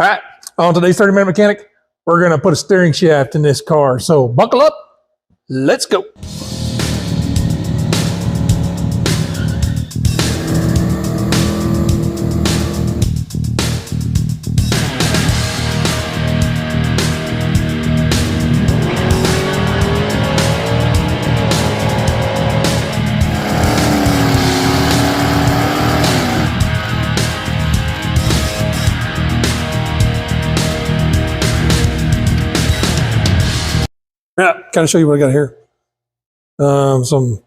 All right, on today's 30-minute mechanic, we're going to put a steering shaft in this car. So buckle up, let's go. Yeah, kind of show you what I got here. Some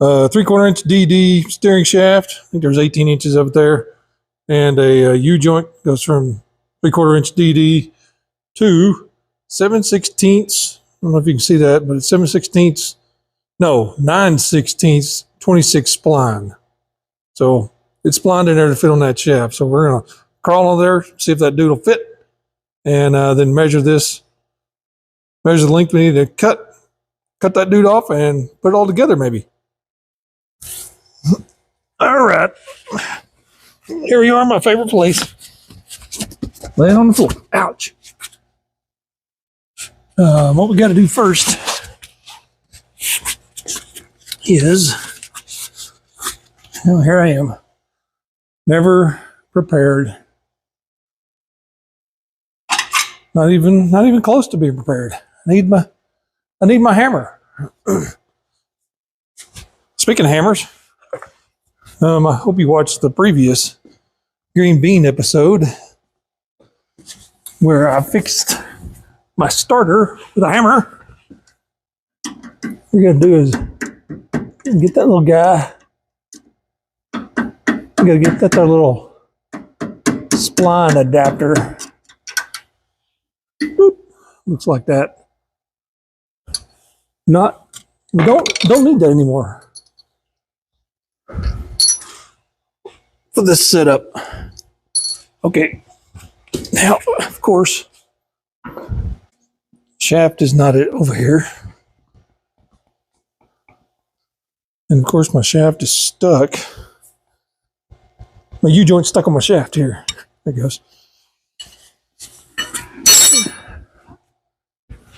3/4 inch DD steering shaft. I think there's 18 inches up there, and a U-joint goes from 3/4 inch DD to 7/16. I don't know if you can see that, but it's 7/16. No, 9/16, 26 spline. So it's splined in there to fit on that shaft. So we're gonna crawl on there, see if that dude will fit, and then measure this. Measure the length we need to cut that dude off and put it all together maybe. All right. Here we are, my favorite place. Lay it on the floor. Ouch. What we got to do first is, well, here I am. Never prepared. Not even close to being prepared. I need my hammer. Speaking of hammers, I hope you watched the previous green bean episode where I fixed my starter with a hammer. What we're gonna do is get that little guy. We gotta get that little spline adapter. Boop. Looks like that. We don't need that anymore for this setup. Okay, now of course shaft is not it over here, and of course my shaft is stuck. My U-joint stuck on my shaft here. There it goes.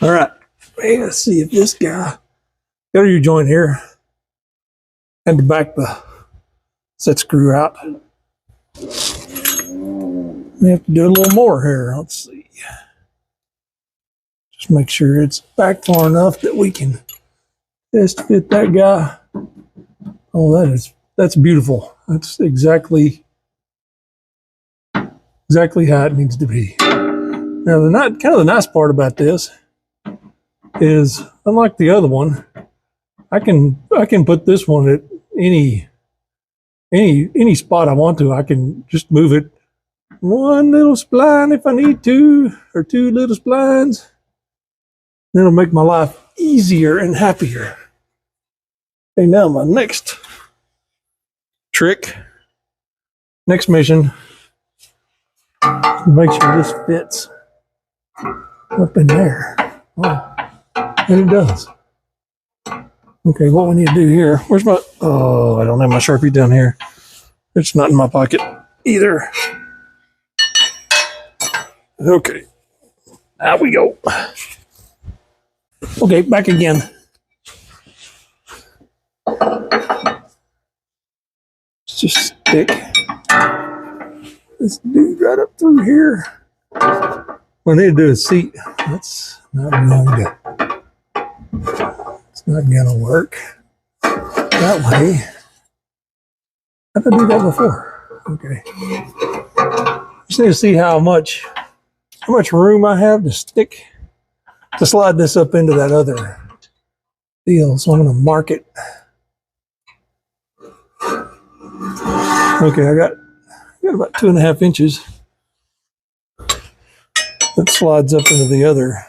All right, let's see if this guy got a U-joint here and to back the set screw out. We have to do a little more here. Let's see. Just make sure it's back far enough that we can just fit that guy. Oh, that's beautiful. That's exactly how it needs to be. Now, the nice part about this is, unlike the other one, I can put this one at any spot I want to. I can just move it one little spline if I need to, or two little splines. That'll make my life easier and happier. Okay, now my next trick, next mission, make sure this fits up in there. Oh. And it does. Okay, what we need to do here, where's my, oh, I don't have my Sharpie down here. It's not in my pocket either. Okay, out we go. Okay, back again. Let's just stick this dude right up through here. What I need to do is seat. That's not gonna go. It's not gonna work that way. How did I do that before? Okay. Just need to see how much room I have to slide this up into that other deal. So I'm gonna mark it. Okay, I got about 2.5 inches. That slides up into the other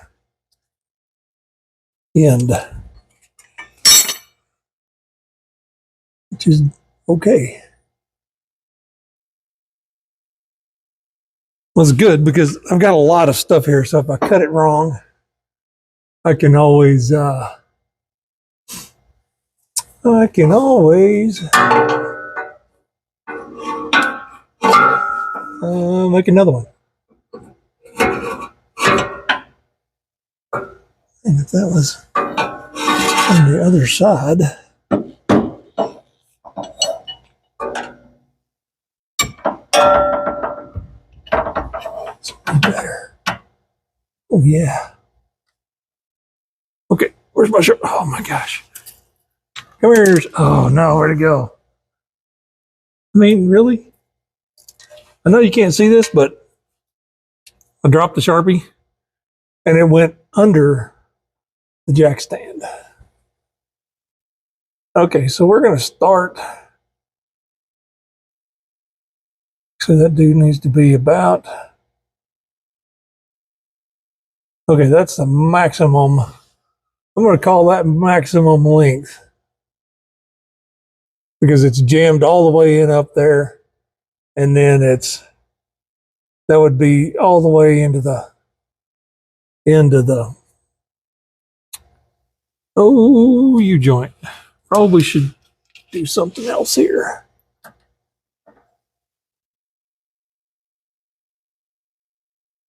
end, which is okay. Well, it's good because I've got a lot of stuff here, so if I cut it wrong, I can always make another one. And if that was on the other side, it's better. Oh yeah. Okay, where's my shirt? Oh my gosh. Come here. Oh no, where'd it go? I mean, really? I know you can't see this, but I dropped the Sharpie and it went under the jack stand. Okay, so we're going to start. So that dude needs to be about, okay, that's the maximum. I'm going to call that maximum length because it's jammed all the way in up there. And then that would be all the way into the U-joint. Probably should do something else here.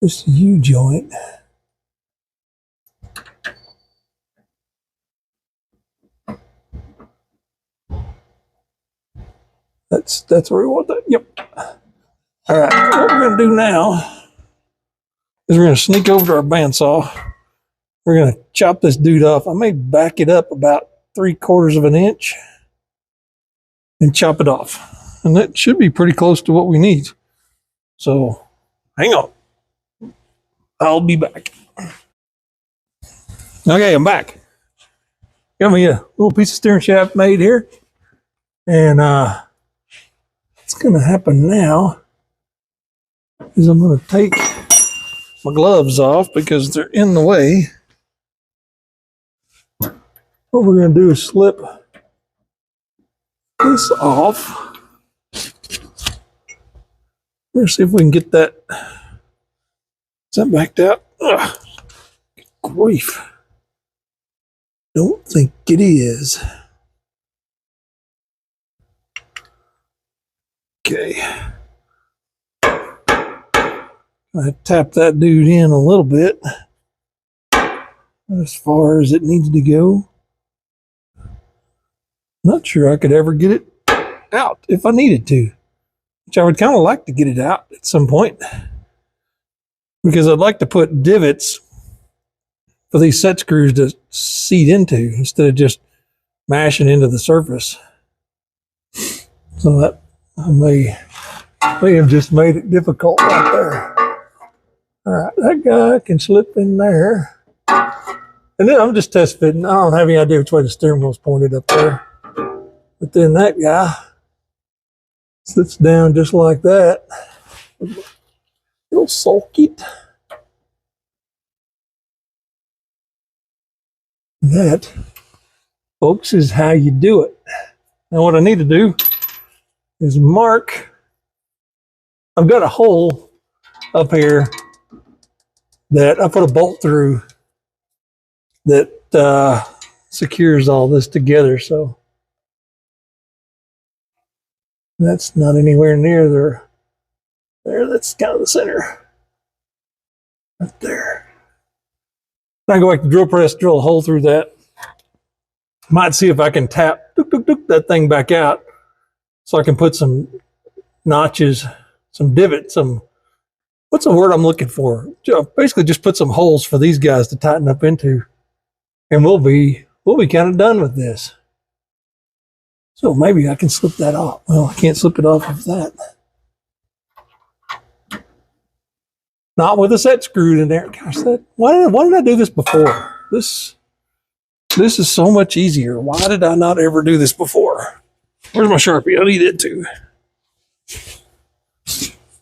This U-joint. That's where we want that. Yep. All right. What we're going to do now is we're going to sneak over to our bandsaw. We're going to chop this dude off. I may back it up about 3/4 of an inch and chop it off. And that should be pretty close to what we need. So hang on. I'll be back. Okay, I'm back. Got me a little piece of steering shaft made here. And what's going to happen now is I'm going to take my gloves off because they're in the way. What we're going to do is slip this off. Let's see if we can get that. Is that backed out? Ugh. Grief. Don't think it is. Okay. I tap that dude in a little bit as far as it needs to go. Not sure I could ever get it out if I needed to, which I would kind of like to get it out at some point because I'd like to put divots for these set screws to seat into instead of just mashing into the surface. So that I may have just made it difficult right there. All right, that guy can slip in there. And then I'm just test fitting. I don't have any idea which way the steering wheel's pointed up there. But then that guy sits down just like that. It'll sulk it. That, folks, is how you do it. Now what I need to do is mark. I've got a hole up here that I put a bolt through that secures all this together. So that's not anywhere near there. That's kind of the center. Right there. I go back to drill press, drill a hole through that. Might see if I can tap that thing back out so I can put some notches, some divots, what's the word I'm looking for? Basically just put some holes for these guys to tighten up into. And we'll be kind of done with this. So maybe I can slip that off. Well, I can't slip it off of that. Not with a set screwed in there. Gosh, why did I do this before? This is so much easier. Why did I not ever do this before? Where's my Sharpie? I need it too.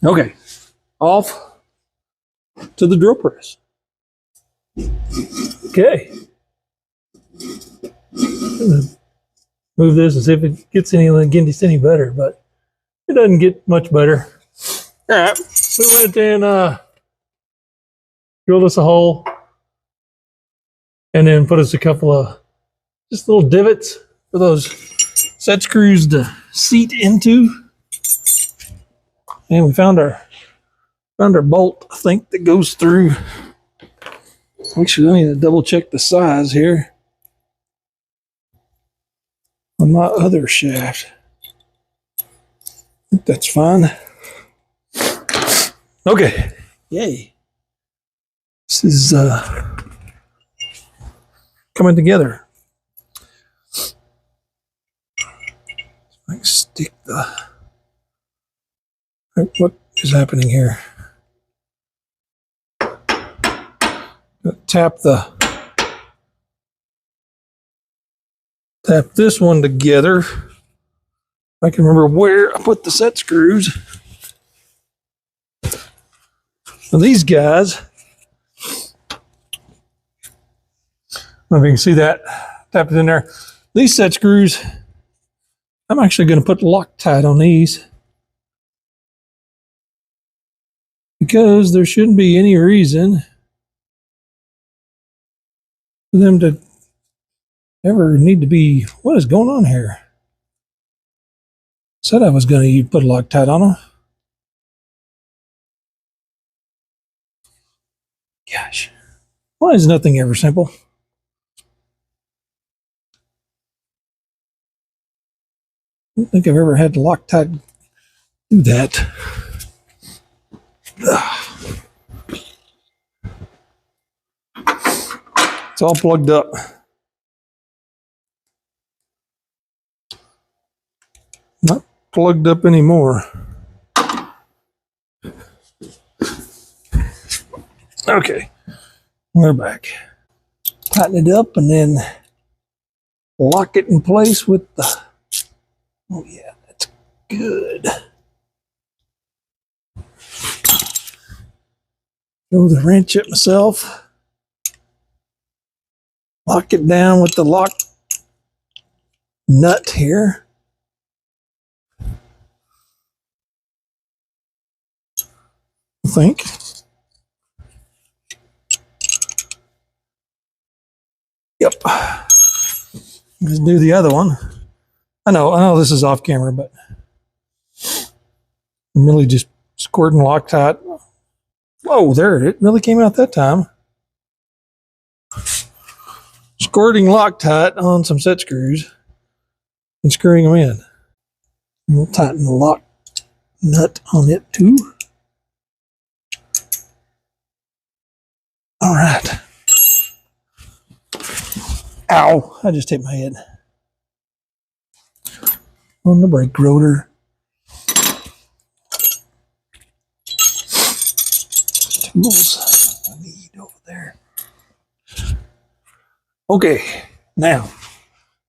Okay, off to the drill press. Okay. Move this and see if it gets any better, but it doesn't get much better. All right, so we went and drill us a hole and then put us a couple of just little divots for those set screws to seat into. And we found our bolt, I think, that goes through Actually, I need to double check the size here on my other shaft. I think that's fine. Okay, yay. This is coming together. I can stick the... What is happening here? Tap this one together. I can remember where I put the set screws. Now these guys, I don't know if you can see that, tap it in there. These set screws, I'm actually going to put Loctite on these because there shouldn't be any reason for them to ever need to be. What is going on here? Said I was going to put Loctite on them. Gosh, why is nothing ever simple? I don't think I've ever had Loctite do that. It's all plugged up. Not plugged up anymore. Okay, we're back. Tighten it up and then lock it in place with the... Oh yeah, that's good. Throw the wrench at myself. Lock it down with the lock nut here. I think. Yep. Let's do the other one. I know this is off camera, but I'm really just squirting Loctite. Whoa, there, it really came out that time. Squirting Loctite on some set screws and screwing them in. And we'll tighten the lock nut on it too. All right. Ow, I just hit my head on the brake rotor. Tools I need over there. Okay, now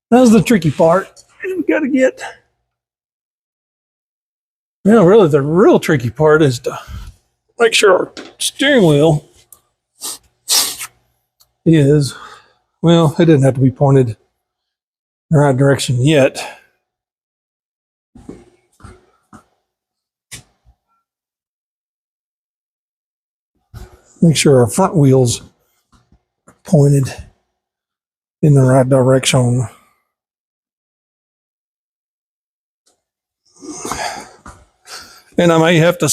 that's the tricky part. We got to get. Well, really, the real tricky part is to make sure our steering wheel is, well, it didn't have to be pointed in the right direction yet. Make sure our front wheels are pointed in the right direction. And I may have to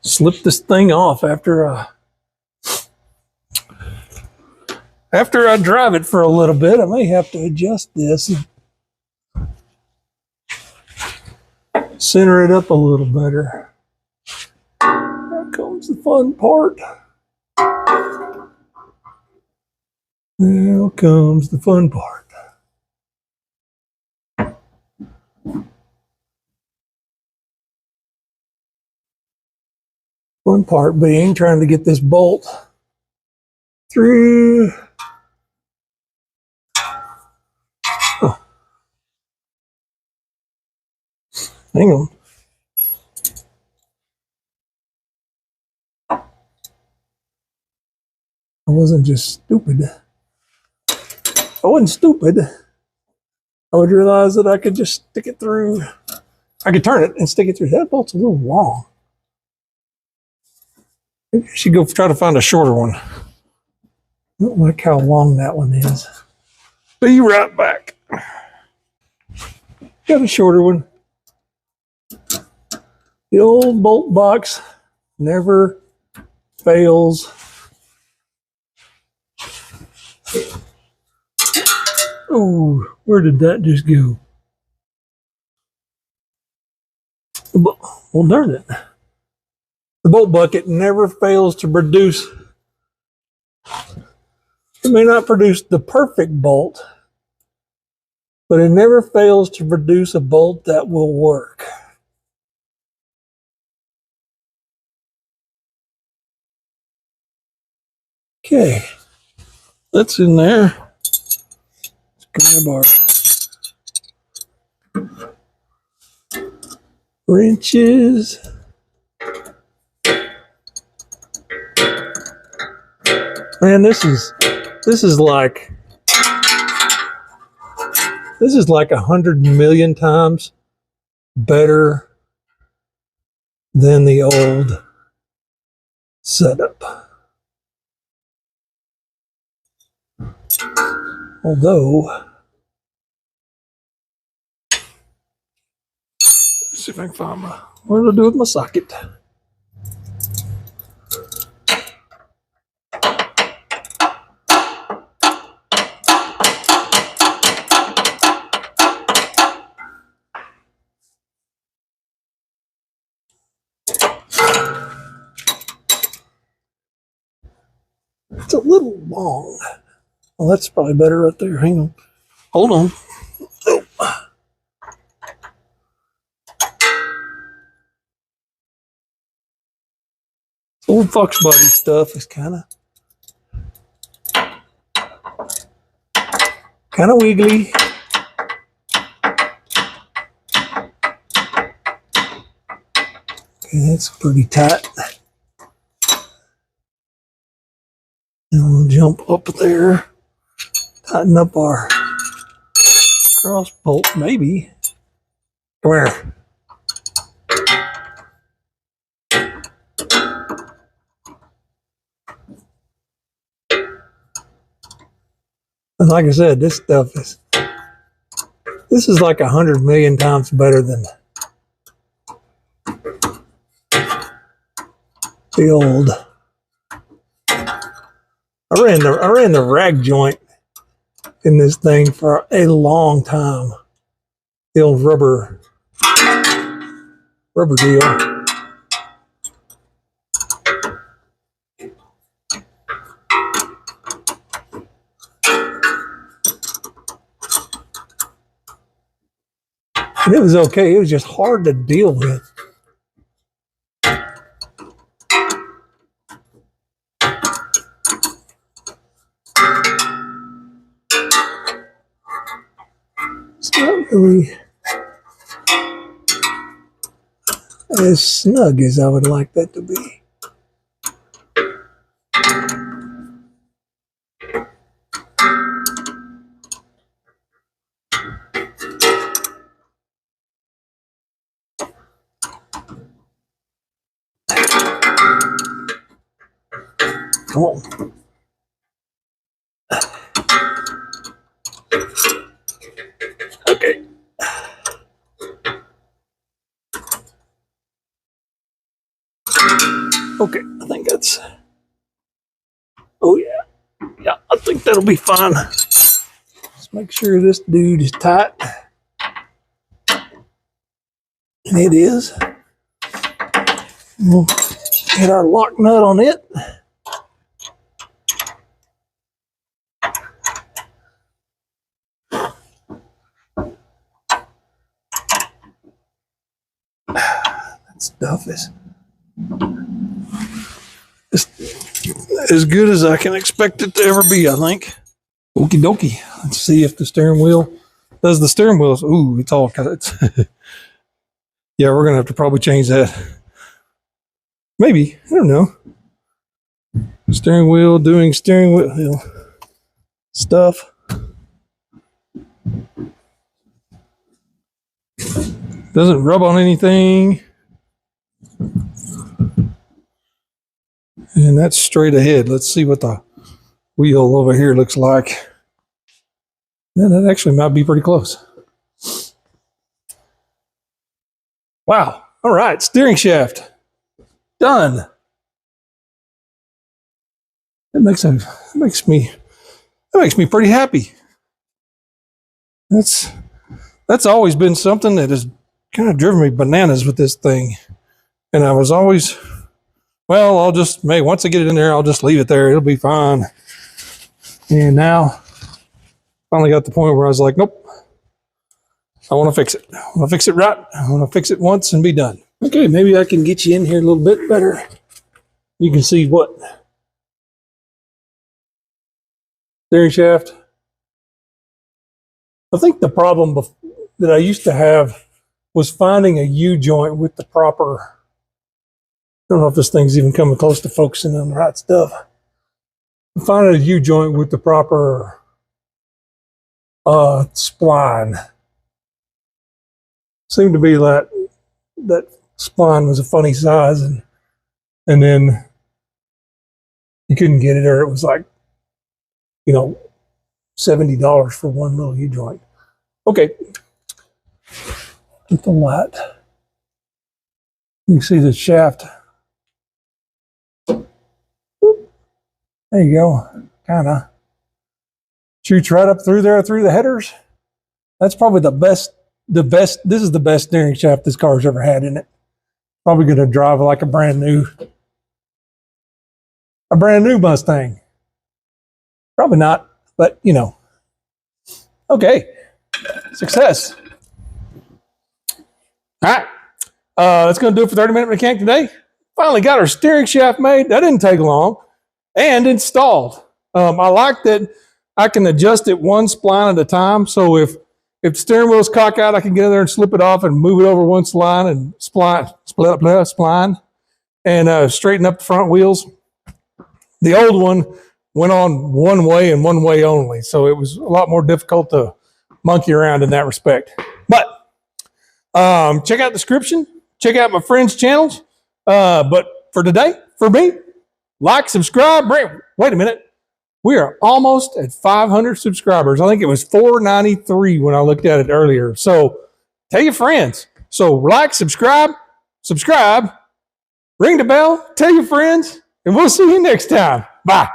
slip this thing off after I drive it for a little bit. I may have to adjust this and center it up a little better. Here comes the fun part. Here comes the fun part. Fun part being trying to get this bolt through. Oh. Hang on. I wasn't just stupid. If I wasn't stupid, I would realize that I could just stick it through. I could turn it and stick it through. That bolt's a little long. Maybe I should go try to find a shorter one. I don't like how long that one is. Be right back. Got a shorter one. The old bolt box never fails Oh, where did that just go? Well, darn it. The bolt bucket never fails to produce. It may not produce the perfect bolt, but it never fails to produce a bolt that will work. Okay, that's in there. Let's grab our wrenches. Man, this is like 100 million times better than the old setup. Although, let's see if I can find what do I do with my socket? It's a little long. Well, that's probably better right there. Hang on. Hold on. Oh. Old Foxbody stuff is kind of wiggly. Okay, that's pretty tight. And we'll jump up there, tighten up our cross bolt, maybe. Come here. And like I said, this is like 100 million times better than the old. I ran the rag joint in this thing for a long time. The old rubber deal. And it was okay. It was just hard to deal with. It's not really as snug as I would like that to be. Come on. Okay. Okay, I think that's. Oh yeah, I think that'll be fine. Let's make sure this dude is tight, and it is. We'll get our lock nut on it. That stuff is as good as I can expect it to ever be, I think. Okie dokie. Let's see if the steering wheel does the steering wheel. Ooh, it's all kind of. Yeah, we're gonna have to probably change that. Maybe, I don't know. Steering wheel doing steering wheel stuff. Doesn't rub on anything. And that's straight ahead. Let's see what the wheel over here looks like. Yeah, that actually might be pretty close. Wow. All right. Steering shaft. Done. That That makes me pretty happy. That's always been something that has kind of driven me bananas with this thing. And I was always, well, once I get it in there, I'll just leave it there. It'll be fine. And now, finally got to the point where I was like, nope, I want to fix it. I want to fix it right. I want to fix it once and be done. Okay, maybe I can get you in here a little bit better. You can see what steering shaft. I think the problem that I used to have was finding a U-joint with the proper, I don't know if this thing's even coming close to focusing on the right stuff. Finding a U-joint with the proper spline. Seemed to be that spline was a funny size, and then you couldn't get it, or it was like, $70 for one little U-joint. Okay. Get the light. You can see the shaft. There you go. Kinda shoots right up through there through the headers. That's probably the best, this is the best steering shaft this car's ever had in it. Probably gonna drive like a brand new Mustang. Probably not, but Okay. Success. All right. That's going to do it for 30-Minute Mechanic today. Finally got our steering shaft made. That didn't take long. And installed. I like that I can adjust it one spline at a time. So if the steering wheel's cock out, I can get in there and slip it off and move it over one spline and spline and straighten up the front wheels. The old one went on one way and one way only. So it was a lot more difficult to monkey around in that respect. But check out the description. Check out my friends' channels. But for today, for me, like, subscribe. Wait a minute. We are almost at 500 subscribers. I think it was 493 when I looked at it earlier. So tell your friends. So like, subscribe, ring the bell, tell your friends, and we'll see you next time. Bye.